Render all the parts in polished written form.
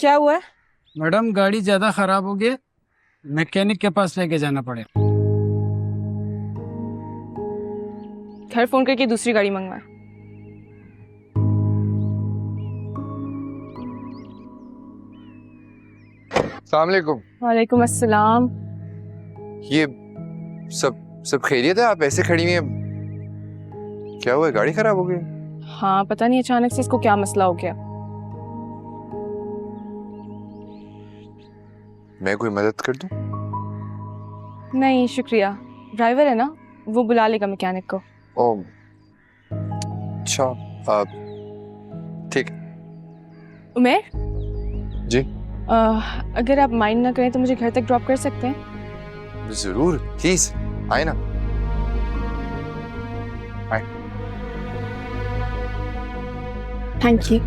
क्या हुआ है? मैडम गाड़ी ज्यादा खराब हो गई, मैकेनिक के पास लेके जाना पड़े। घर फोन करके दूसरी गाड़ी मंगवा। अस्सलाम वालेकुम। वालेकुम अस्सलाम। ये सब सब खैरियत है? आप ऐसे खड़ी हुई हैं, क्या हुआ है? गाड़ी खराब हो गई? हाँ, पता नहीं अचानक से इसको क्या मसला हो गया। मैं कोई मदद कर दूं? नहीं शुक्रिया, ड्राइवर है ना, वो बुला लेगा मैकेनिक को। ओ अच्छा, आप ठीक है। उमेर जी अगर आप माइंड ना करें तो मुझे घर तक ड्रॉप कर सकते हैं? जरूर, प्लीज आए ना। आए। Thank you.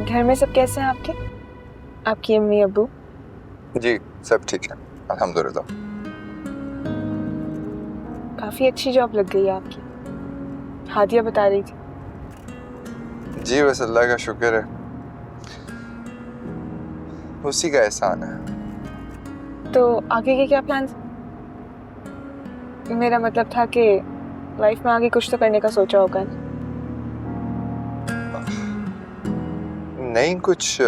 घर में सब कैसे हैं आपके? आपकी अम्मी अब्बू? जी सब ठीक है, अल्हम्दुलिल्लाह। काफी अच्छी जॉब लग गई है आपकी, हादिया बता रही थी। जी बस अल्लाह का शुक्र है, उसी का एहसान है। तो आगे के क्या प्लान? मेरा मतलब था कि लाइफ में आगे कुछ तो करने का सोचा होगा ना? नहीं, कुछ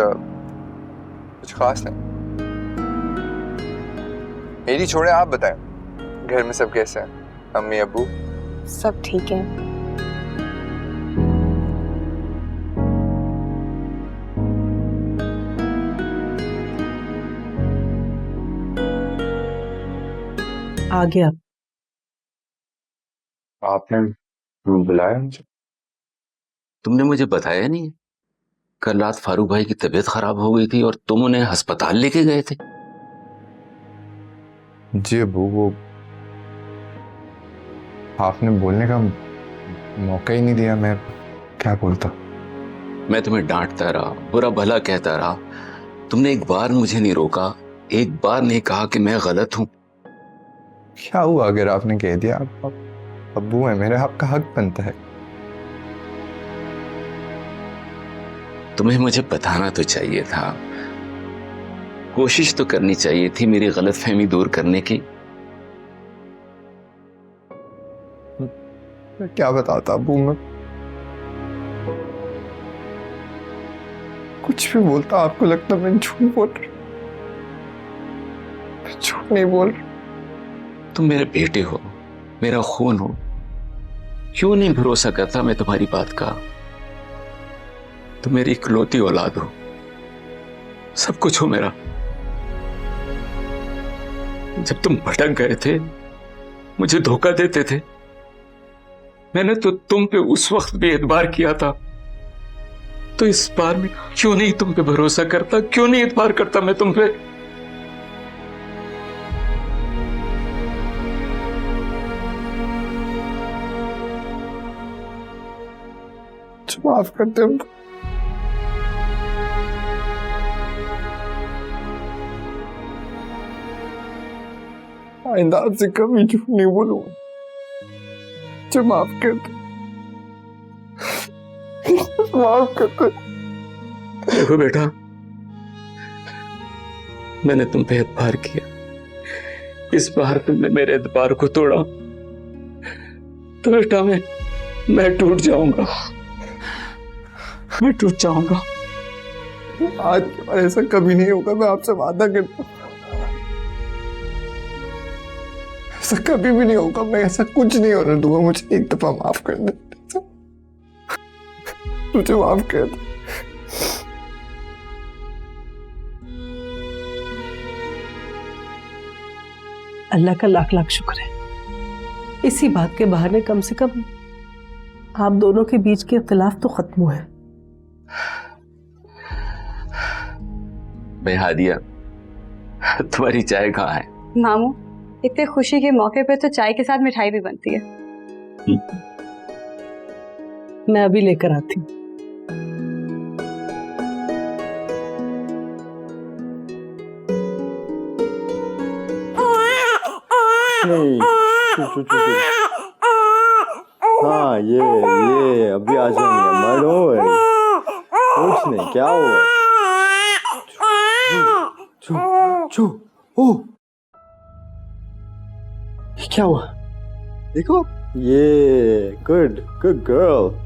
खास नहीं। मेरी छोड़े, आप बताएं, घर में सब कैसे हैं? अम्मी अब्बू सब ठीक है। आ गया। आपने बुलाया मुझे? तुमने मुझे बताया नहीं। कल रात फारूक भाई की तबीयत खराब हो गई थी और तुम उन्हें अस्पताल लेके गए थे। जी अब्बू, वो आपने बोलने का मौका ही नहीं दिया, मैं क्या बोलता। मैं तुम्हें डांटता रहा, बुरा भला कहता रहा, तुमने एक बार मुझे नहीं रोका, एक बार नहीं कहा कि मैं गलत हूं। क्या हुआ अगर आपने कह दिया? आप अब्बू है मेरे, आपका हक बनता है। तुम्हें मुझे बताना तो चाहिए था, कोशिश तो करनी चाहिए थी मेरी गलतफहमी दूर करने की। मैं क्या बताता अब्बू, मैं कुछ भी बोलता आपको लगता मैं झूठ बोल रहा। मैं झूठ नहीं बोल रहा। तुम मेरे बेटे हो, मेरा खून हो, क्यों नहीं भरोसा करता मैं तुम्हारी बात का? तुम मेरी इकलौती औलाद हो, सब कुछ हो मेरा। जब तुम भटक गए थे, मुझे धोखा देते थे, मैंने तो तुम पे उस वक्त भी एतबार किया था, तो इस बार में क्यों नहीं तुम पे भरोसा करता, क्यों नहीं एतबार करता मैं तुम पे? माफ करते हो। आइंदा आपसे कभी झूठ नहीं बोलूंगा, जो माफ कर दो, माफ कर दो। देखो बेटा, मैंने तुम पे एतबार किया, इस बार तुमने मेरे एतबार को तोड़ा, तो बेटा मैं टूट जाऊंगा, मैं टूट जाऊंगा। आज के बाद ऐसा कभी नहीं होगा, मैं आपसे वादा करता हूँ। ऐसा कभी भी नहीं होगा, मैं ऐसा कुछ नहीं होने दूंगा। मुझे एक दफा माफ कर दे, मुझे माफ कर दे। अल्लाह का लाख लाख शुक्र है, इसी बात के बहाने कम से कम आप दोनों के बीच के इख्तिलाफ तो खत्म हुए। भाई हादिया, तुम्हारी चाय कहाँ है? मामू, इतने खुशी के मौके पे तो चाय के साथ मिठाई भी बनती है। मैं अभी लेकर आती हूँ। नहीं, चू, चू, चू, चू। हाँ ये अभी आ जाएंगे अम्मा, डोंट वरी। कुछ नहीं, क्या हुआ? चू चू ओ, ये क्या हुआ? देखो ये good good girl.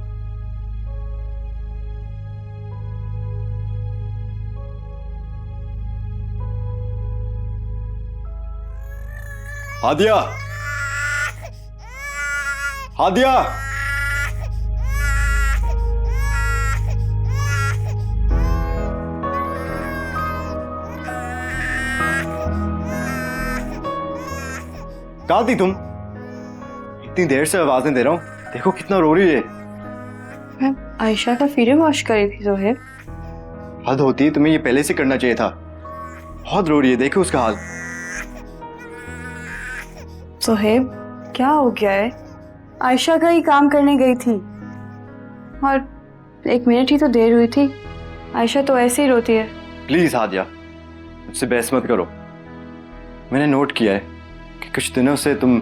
Hadiya, Hadiya, कहाँ थी तुम? इतनी देर से आवाजें दे रहा हूँ, देखो कितना रो रही है। मैं आयशा का फीडर वॉश कर रही थी जोहेब। हद होती है, तुम्हें ये पहले से करना चाहिए था। बहुत रो रही है, देखो उसका हाल। जोहेब क्या हो गया है? आयशा का ही काम करने गई थी और 1 मिनट ही तो देर हुई थी। आयशा तो ऐसे ही रोती है। प्लीज हादिया, मुझसे बहस मत करो। मैंने नोट किया है कि कुछ दिनों से तुम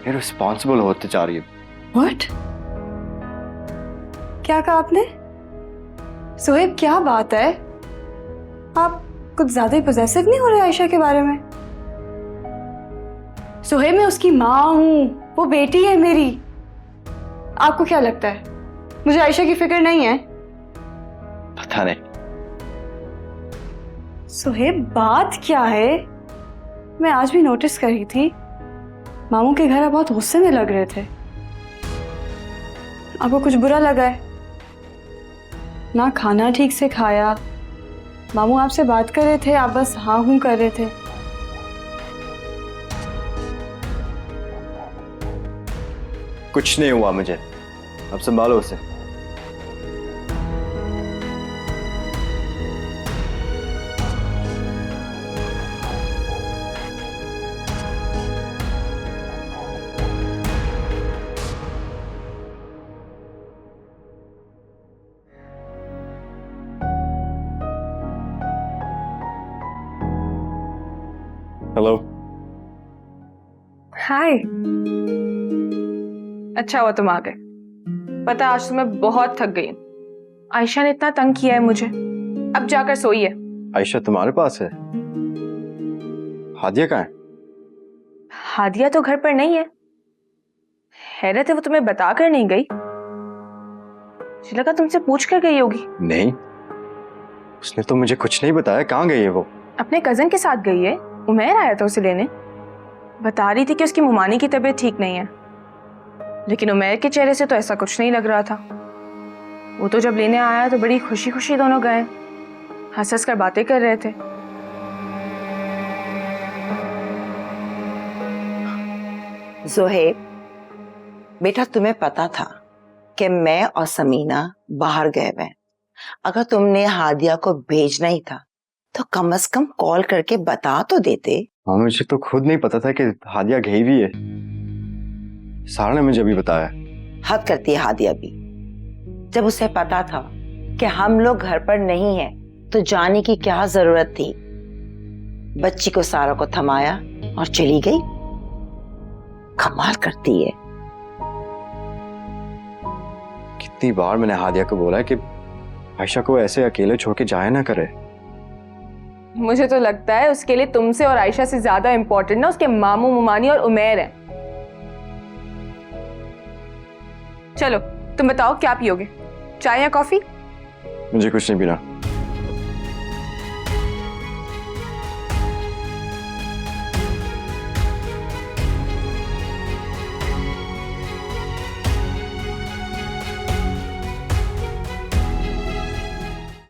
इररिस्पॉन्सिबल होते जा रही हो। व्हाट? क्या कहा आपने? सोहेब क्या बात है? आप कुछ ज्यादा ही पॉसेसिव नहीं हो रहे आयशा के बारे में? सोहेब मैं उसकी माँ हूं, वो बेटी है मेरी। आपको क्या लगता है मुझे आयशा की फिक्र नहीं है? पता नहीं। सोहेब बात क्या है? मैं आज भी नोटिस कर रही थी मामू के घर आप बहुत गुस्से में लग रहे थे। आपको कुछ बुरा लगा है? ना खाना ठीक से खाया, मामू आपसे बात कर रहे थे, आप बस हाँ हूं कर रहे थे। कुछ नहीं हुआ मुझे, अब संभालो उसे। हेलो। हाय। अच्छा हुआ तुम आ गए। पता आज तो मैं बहुत थक गई हूँ। आयशा ने इतना तंग किया है मुझे। अब जाकर सोइए। आयशा तुम्हारे पास है? हादिया कहाँ है? हादिया तो घर पर नहीं है। हैरत है वो तुम्हें बता कर नहीं गई। मुझे लगा तुमसे पूछ कर गई होगी। नहीं, उसने तो मुझे कुछ नहीं बताया। कहाँ गई है वो? अपने कजन के साथ गई है। उमैर आया था उसे लेने। बता रही थी कि उसकी मुमानी की तबीयत ठीक नहीं है, लेकिन उमैर के चेहरे से तो ऐसा कुछ नहीं लग रहा था। वो तो जब लेने आया तो बड़ी खुशी खुशी दोनों गए, हंस हंस कर बातें कर रहे थे। जोहेब बेटा, तुम्हें पता था कि मैं और समीना बाहर गए हुए। अगर तुमने हादिया को भेजना ही था तो कम से कम कॉल करके बता तो देते। हाँ, मुझे तो खुद नहीं पता था कि हादिया गई भी है। सारा ने मुझे अभी बताया। हद करती है हादिया भी। जब उसे पता था कि हम लोग घर पर नहीं हैं तो जाने की क्या जरूरत थी? बच्ची को सारा को थमाया और चली गई। कमाल करती है। कितनी बार मैंने हादिया को बोला है कि आयशा को ऐसे अकेले छोड़ के जाया ना करे। मुझे तो लगता है उसके लिए तुमसे और आयशा से ज्यादा इंपॉर्टेंट ना उसके मामू मुमानी और उमैर है। चलो तुम बताओ क्या पियोगे, चाय या कॉफी? मुझे कुछ नहीं पीना।